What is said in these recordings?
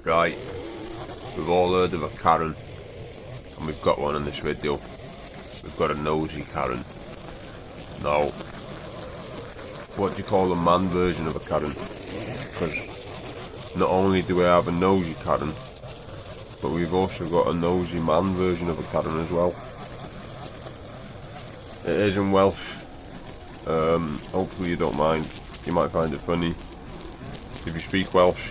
Right, we've all heard of a Karen, and we've got one in this video. We've got a nosy Karen. Now, what do you call the man version of a Karen? Because not only do we have a nosy Karen, but we've also got a nosy man version of a Karen as well. It is in Welsh. Hopefully you don't mind. You might find it funny. If you speak Welsh,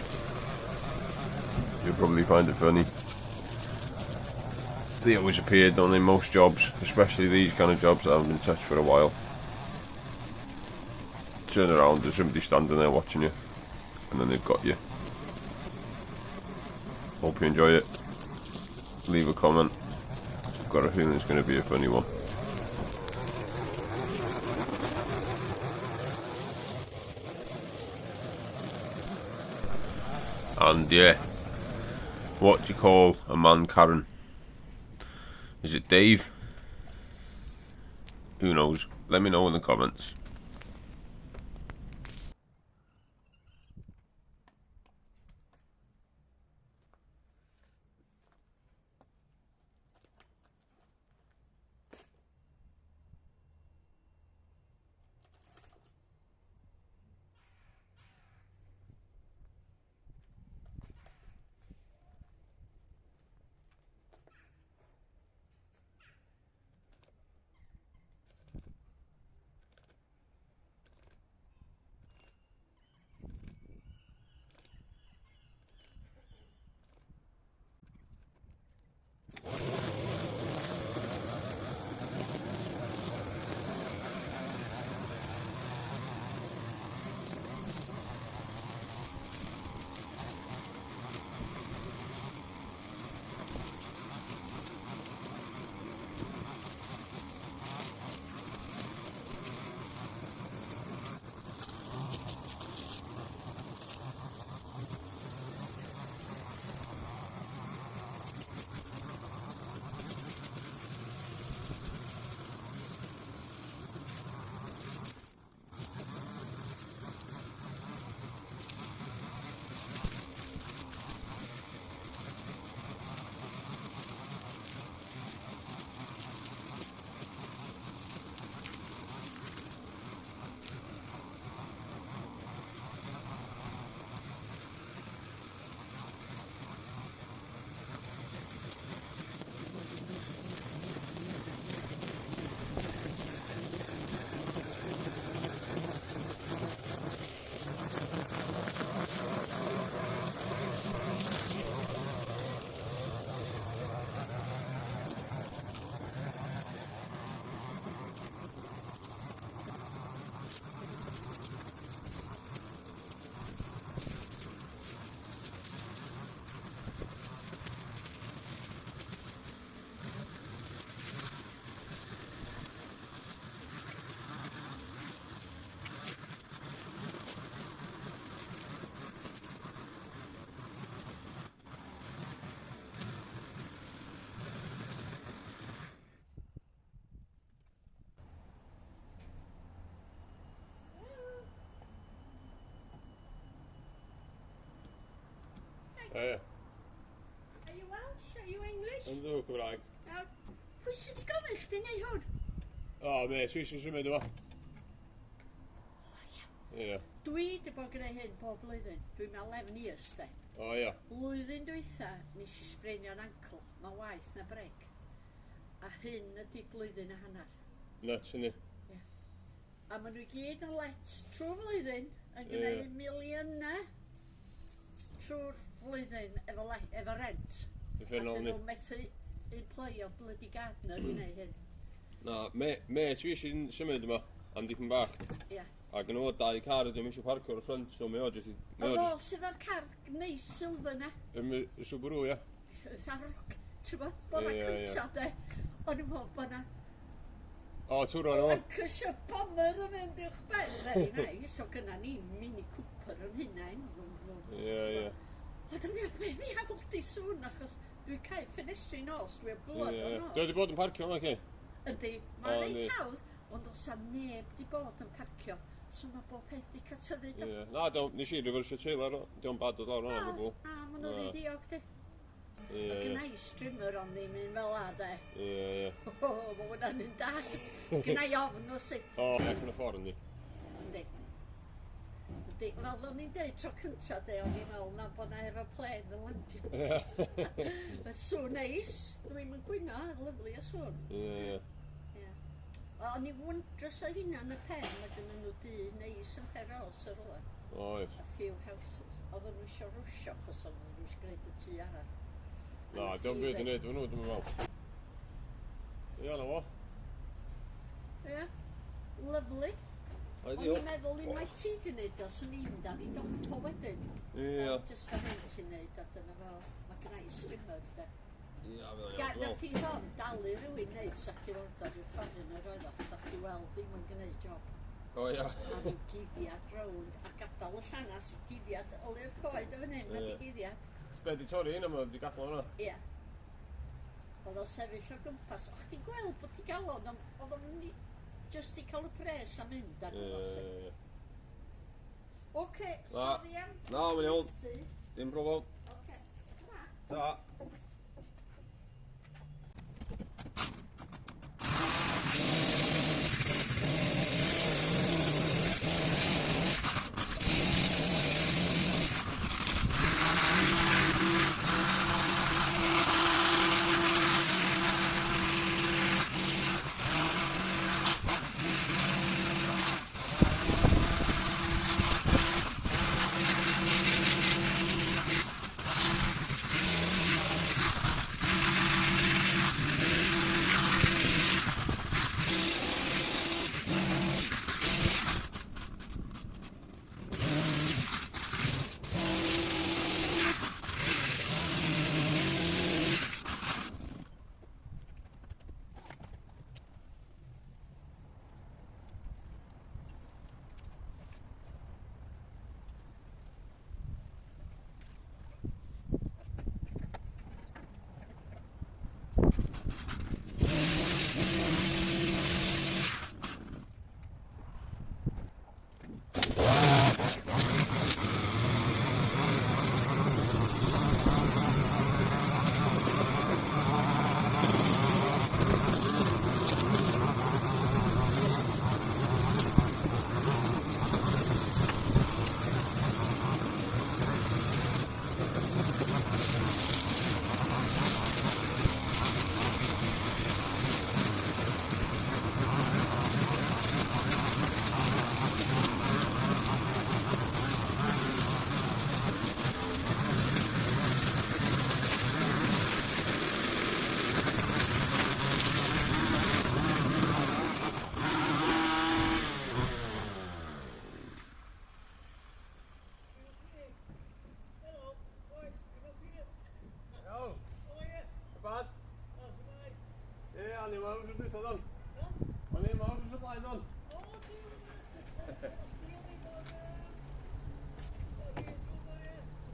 you'll probably find it funny. They always appear, don't they, most jobs, especially these kind of jobs that haven't been touched for a while. Turn around, there's somebody standing there watching you, and then they've got you. Hope you enjoy it. Leave a comment. I've got a feeling it's going to be a funny one. And yeah, what do you call a man Karen? Is it Dave? Who knows? Let me know in the comments. Are you Welsh? Are you English? Yndw, Cymraeg. Pwy sydd wedi gofyn chdi neu hwn? O, me, swi eisiau symud yma. Ie. Dwi wedi bod gwneud hyn pob blwyddyn. Dwi'n meddwl 11 years, de. O, ie. Blwyddyn dwytha, nes i sbrenio'n ancl. Mae waith na breg. A hyn ydi blwyddyn a hanner. Nuts, ynddi. Ie. A maen nhw gyd yn let trwy flwyddyn yn gwneud miliynau trwy'r flwyddyn efo rent. A dyn nhw'n methu employo bloody gardener i wneud hyn. Na, me, swi eisiau symud yma am dipyn bach. Ie. Ac yn o dau car ydym eisiau parcio ar y ffrant, so me o jyst... O fo sydd ar car neis silfa na. Subaru, ie. Tharwc, ti'n bod, bod na cynta, de. O'n i'n meddwl bod na... O, twr o'n o. Cysio bomber yn mynd i'ch ben, very nice. O gynna ni Mini Cooper yn hynna'n. Ie. O, dyna ni beth i hafel di sŵn, achos dwi'n cael ffenestri nos, dwi'n blod o nos. Dwi wedi bod yn parcio yma, ci? Ydy, mae'n reit hawdd, ond os am neb di bod yn parcio, So mae bob peth di catyfu do. Ie. Na, nes i refersio trailer o. Diolch bad o lawr hwnna gwbl. A, maen nhw Na. ddiog di. Ie, Mae ie. gynna i strimmer ond ddim yn fel a de. Ie, ie. O, mae hwnna'n un da. Gynna i ofn o si. O, ec yn y ffordd ni. Yndi. Yndi, fel o'n i'n deud tro cynta de, o'n i'n meddwl na bod na aeroplen yn landio. Y sŵn neis, dwi'n mynd gwyno, lyflu y sŵn. Ie, ie. O'n i'n wondrous o hynna yn y pen, mae gynnu nhw dŷ neis yn Peros ar ola. Oes. A few houses. Oedden nhw eisiau rwsio, achos oedden nhw eisiau gwneud y tŷ arall. Na, diolch byd yn neud nhw, dwi'n meddwl. Ie, na fo. Ie, lyflu. O'n i'n meddwl un mai ti di wneud o, swn i'n dan i doctor wedyn. Ie. Just fan hyn ti'n wneud, a dyna fel, mae gynna i strimmer, de. Ie, fel Nath i hon dalu rhywun wneud, sa'ch ti weld ar ryw ffordd yr oedd o, sa'ch ti weld ddim yn gwneud job. O, ia. A rhyw guddiad rownd, a gadael y llanas i guddiad, oli'r coed efo hyn, mae di guddiad. Be di torri hyn am oedd di gadal hwnna? Ie. Oedd o sefyll o gwmpas. O'ch ti'n gweld bod ti gael o'n... Oedd o'n just i cael y pres a mynd ar hwnnw si. Oce, sori am... Na, mae'n iawn. Dim problem. Oce. Ta.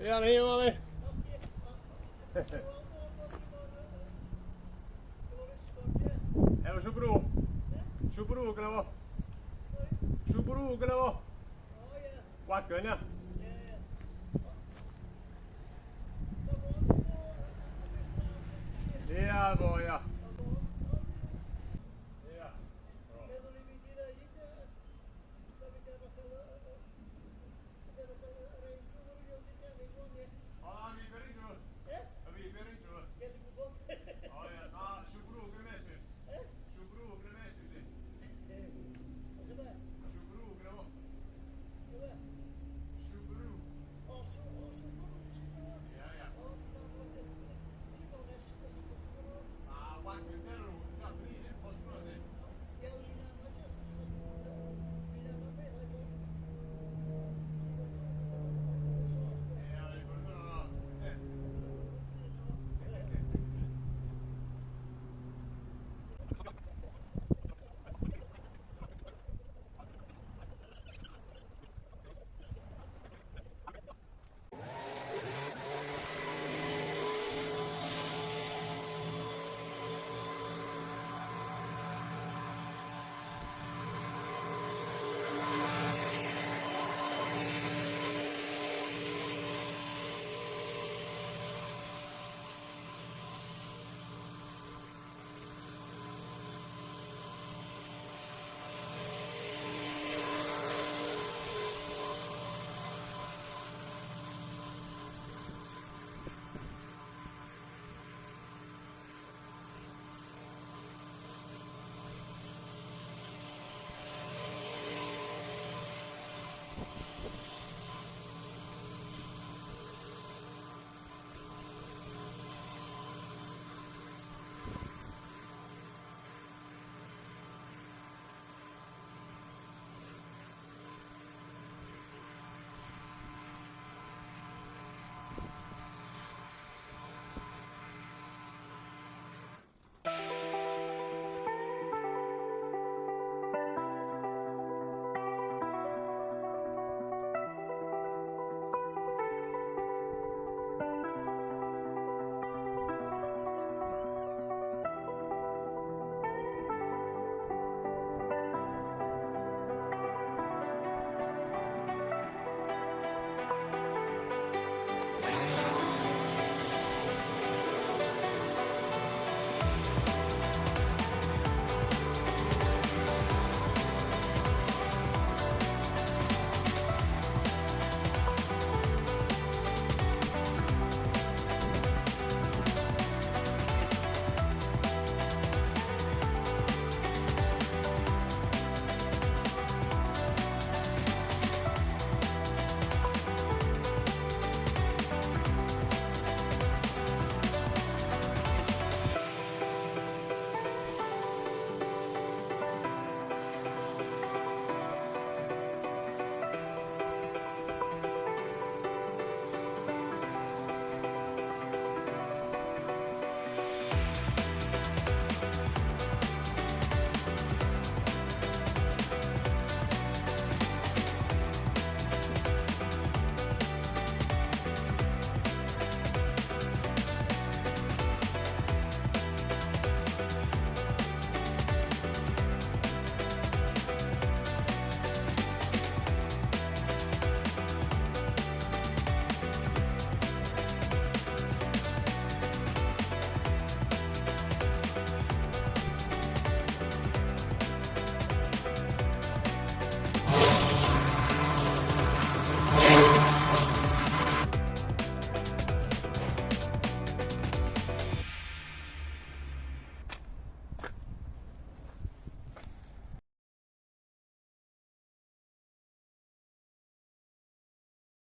Ia, ni, Mali. Evo, siwbrw. Siwbrw gyda fo. Siwbrw gyda fo. Wagon, ia.